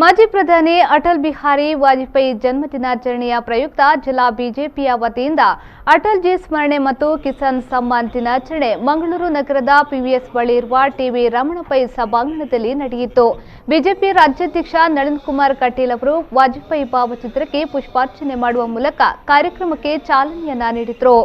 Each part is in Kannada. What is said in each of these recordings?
ಮಾಜಿ ಪ್ರಧಾನಿ ಅಟಲ್ ಬಿಹಾರಿ ವಾಜಪೇಯಿ ಜನ್ಮದಿನಾಚರಣೆಯ ಪ್ರಯುಕ್ತ ಜಿಲ್ಲಾ ಬಿಜೆಪಿಯ ವತಿಯಿಂದ ಅಟಲ್ ಜಿ ಸ್ಮರಣೆ ಮತ್ತು ಕಿಸಾನ್ ಸಮ್ಮಾನ್ ದಿನಾಚರಣೆ ಮಂಗಳೂರು ನಗರದ ಪಿವಿಎಸ್ ಬಳಿ ಇರುವ ಟಿವಿ ರಮಣ ಪೈ ಸಭಾಂಗಣದಲ್ಲಿ ನಡೆಯಿತು. ಬಿಜೆಪಿ ರಾಜ್ಯಾಧ್ಯಕ್ಷ ನಳಿನ್ ಕುಮಾರ್ ಕಟೀಲ್ ಅವರು ವಾಜಪೇಯಿ ಭಾವಚಿತ್ರಕ್ಕೆ ಪುಷ್ಪಾರ್ಚನೆ ಮಾಡುವ ಮೂಲಕ ಕಾರ್ಯಕ್ರಮಕ್ಕೆ ಚಾಲನೆಯನ್ನ ನೀಡಿದರು.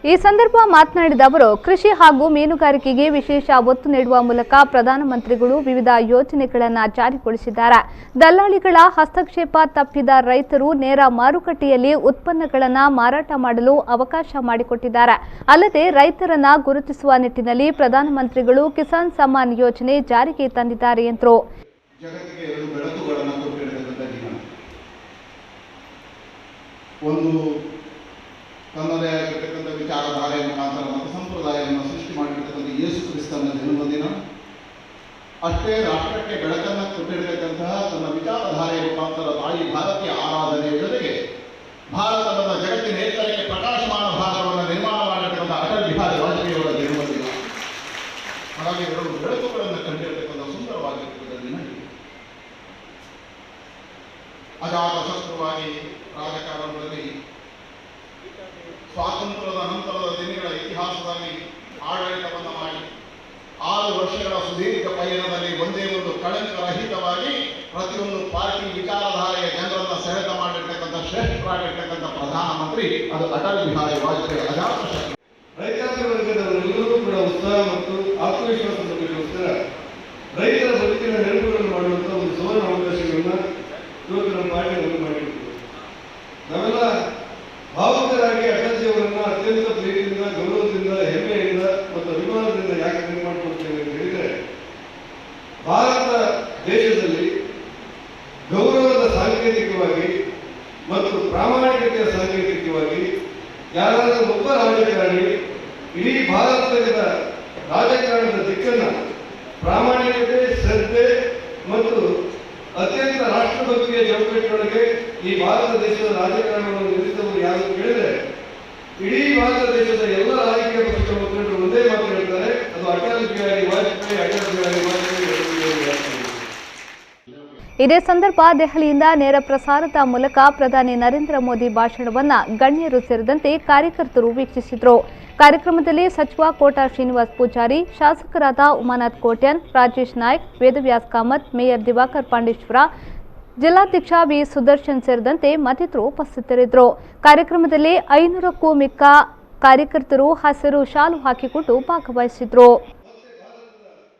ಈ ಸಂದರ್ಭ ಮಾತನಾಡಿದ ಅವರು, ಕೃಷಿ ಹಾಗೂ ಮೀನುಗಾರಿಕೆಗೆ ವಿಶೇಷ ಒತ್ತು ನೀಡುವ ಮೂಲಕ ಪ್ರಧಾನಮಂತ್ರಿಗಳು ವಿವಿಧ ಯೋಜನೆಗಳನ್ನು ಜಾರಿಗೊಳಿಸಿದ್ದಾರೆ. ದಲ್ಲಾಳಿಗಳ ಹಸ್ತಕ್ಷೇಪ ತಪ್ಪಿದ ರೈತರು ನೇರ ಮಾರುಕಟ್ಟೆಯಲ್ಲಿ ಉತ್ಪನ್ನಗಳನ್ನು ಮಾರಾಟ ಮಾಡಲು ಅವಕಾಶ ಮಾಡಿಕೊಟ್ಟಿದ್ದಾರೆ. ಅಲ್ಲದೆ ರೈತರನ್ನ ಗುರುತಿಸುವ ನಿಟ್ಟಿನಲ್ಲಿ ಪ್ರಧಾನಮಂತ್ರಿಗಳು ಕಿಸಾನ್ ಸಮ್ಮಾನ್ ಯೋಜನೆ ಜಾರಿಗೆ ತಂದಿದ್ದಾರೆ ಎಂದರು. ತನ್ನದೇ ಆಗಿರತಕ್ಕಂಥ ವಿಚಾರಧಾರೆಯ ಮುಖಾಂತರ ಮತ ಸಂಪ್ರದಾಯವನ್ನು ಸೃಷ್ಟಿ ಮಾಡಿರ್ತಕ್ಕಂಥ ಯೇಸು ಕ್ರಿಸ್ತನ ಜನ್ಮದಿನ ಅಷ್ಟೇ ರಾಷ್ಟ್ರಕ್ಕೆ ಬೆಳಕನ್ನು ಕೊಟ್ಟಿರತಕ್ಕಂತಹ ತನ್ನ ವಿಚಾರಧಾರೆಯ ಮುಖಾಂತರ ತಾಯಿ ಭಾರತೀಯ ಆರಾಧನೆಯ ಜೊತೆಗೆ ಭಾರತದ ಜಗತ್ತಿನ ಏಕತೆಗೆ ಪ್ರಕಾಶಮಾನ ಭಾರತವನ್ನು ನಿರ್ಮಾಣ ಮಾಡಿರ್ತಕ್ಕಂಥ ಅಟಲ್ ಬಿಹಾರಿ ವಾಜಪೇಯಿ ಅವರ ಜನ್ಮದಿನ. ಹಾಗಾಗಿ ಎರಡು ಬೆಳಕುಗಳನ್ನು ಕಂಡಿರತಕ್ಕಂಥ ಸುಂದರವಾಗಿರ್ತಕ್ಕಂಥ ದಿನ. ಅಜಾತ ಶತ್ರುವಾಗಿ ರಾಜಕಾರಣದಲ್ಲಿ ಸ್ವಾತಂತ್ರ್ಯದ ನಂತರದ ದಿನಗಳ ಇತಿಹಾಸದಲ್ಲಿ ಆಡಳಿತವನ್ನು ಮಾಡಿ 6 ವರ್ಷಗಳ ಸುದೀರ್ಘ ಪಯಣದಲ್ಲಿ ಒಂದೇ ಒಂದು ಕಳಂಕರಹಿತವಾಗಿ ಪ್ರತಿಯೊಂದು ಪಾರ್ಟಿ ವಿಚಾರಧಾರೆಯ ಜನರನ್ನು ಸೆಳೆತ ಮಾಡಿರ್ತಕ್ಕಂಥ ಶ್ರೇಷ್ಠರಾಗಿರ್ತಕ್ಕಂಥ ಪ್ರಧಾನಮಂತ್ರಿ ಅದು ಅಟಲ್ ಬಿಹಾರಿ ವಾಜಪೇಯಿ. ಅಜಾತ ಶತ್ರು ರೈತಾಪಿ ವರ್ಗದವರೆಲ್ಲರೂ ಕೂಡ ಉತ್ಸಾಹ ಮತ್ತು ಆತ್ಮವಿಶ್ವಾಸಗೋಸ್ಕರ ರೈತರ ಬದುಕಿನ ನೆನಪುಗಳನ್ನು ಮಾಡುವಂಥ ಒಂದು ಸುವರ್ಣ ಅವಕಾಶಗಳನ್ನ ಇವತ್ತು ನಮ್ಮ ಪಾರ್ಟಿಯನ್ನು ಮಾಡಿಕೊಡ್ತೀವಿ. ನಾವೆಲ್ಲ ಭಾವುಕರಾಗಿ ಅಟಲ್ಜಿ ಅವರನ್ನ ಅತ್ಯಂತ ಪ್ರೀತಿಯಿಂದ, ಗೌರವದಿಂದ, ಹೆಮ್ಮೆಯಿಂದ ಮತ್ತು ಅಭಿಮಾನದಿಂದ ಯಾಕೆ ನಿರ್ಮಾಣಿಕೊಳ್ತೇವೆ ಅಂತ ಹೇಳಿದರೆ, ಭಾರತ ದೇಶದಲ್ಲಿ ಗೌರವದ ಸಾಂಕೇತಿಕವಾಗಿ ಮತ್ತು ಪ್ರಾಮಾಣಿಕತೆಯ ಸಾಂಕೇತಿಕವಾಗಿ ಯಾರಾದರೂ ಒಬ್ಬ ರಾಜಕಾರಣಿ ಇಡೀ ಭಾರತದ ರಾಜಕಾರಣದ ದಿಕ್ಕನ್ನು ಪ್ರಾಮಾಣಿಕತೆ, ಶ್ರದ್ಧೆ ಮತ್ತು ಅತ್ಯಂತ ರಾಷ್ಟ್ರಭಕ್ತಿಯ ಚೌಕಟ್ಟಿನೊಳಗೆ ಈ ಭಾರತ ದೇಶದ ರಾಜಕಾರಣವನ್ನು ನಿಲ್ಲಿಸುವವರು ಯಾರು ಕೇಳಿದರೆ, ಇಡೀ ಭಾರತ ದೇಶದ ಎಲ್ಲ ರಾಜಕೀಯ ಪಕ್ಷಗಳ ಮುಖಂಡರು ಒಂದೇ ಮಾತು ಹೇಳ್ತಾರೆ, ಅದು ಅಟಲ್ ಬಿಹಾರಿ ವಾಜಪೇಯಿ, ಅಟಲ್ ಬಿಹಾರಿ ವಾಜಪೇಯಿ. ಇದೇ ಸಂದರ್ಭ ದೆಹಲಿಯಿಂದ ನೇರ ಪ್ರಸಾರದ ಮೂಲಕ ಪ್ರಧಾನಿ ನರೇಂದ್ರ ಮೋದಿ ಭಾಷಣವನ್ನ ಗಣ್ಯರು ಸೇರಿದಂತೆ ಕಾರ್ಯಕರ್ತರು ವೀಕ್ಷಿಸಿದರು. ಕಾರ್ಯಕ್ರಮದಲ್ಲಿ ಸಚಿವ ಕೋಟಾ ಶ್ರೀನಿವಾಸ್ ಪೂಜಾರಿ, ಶಾಸಕರಾದ ಉಮಾನಾಥ್ ಕೋಟ್ಯಾನ್, ರಾಜೇಶ್ ನಾಯ್ಕ್, ವೇದವ್ಯಾಸ್ ಕಾಮತ್, ಮೇಯರ್ ದಿವಾಕರ್ ಪಾಂಡೇಶ್ವರ, ಜಿಲ್ಲಾಧ್ಯಕ್ಷ ವಿ ಸುದರ್ಶನ್ ಸೇರಿದಂತೆ ಮತ್ತಿತರರು ಉಪಸ್ಥಿತರಿದ್ದರು. ಕಾರ್ಯಕ್ರಮದಲ್ಲಿ 500ಕ್ಕೂ ಮಿಕ್ಕ ಕಾರ್ಯಕರ್ತರು ಹಸಿರು ಶಾಲು ಹಾಕಿಕೊಂಡು ಭಾಗವಹಿಸಿದರು.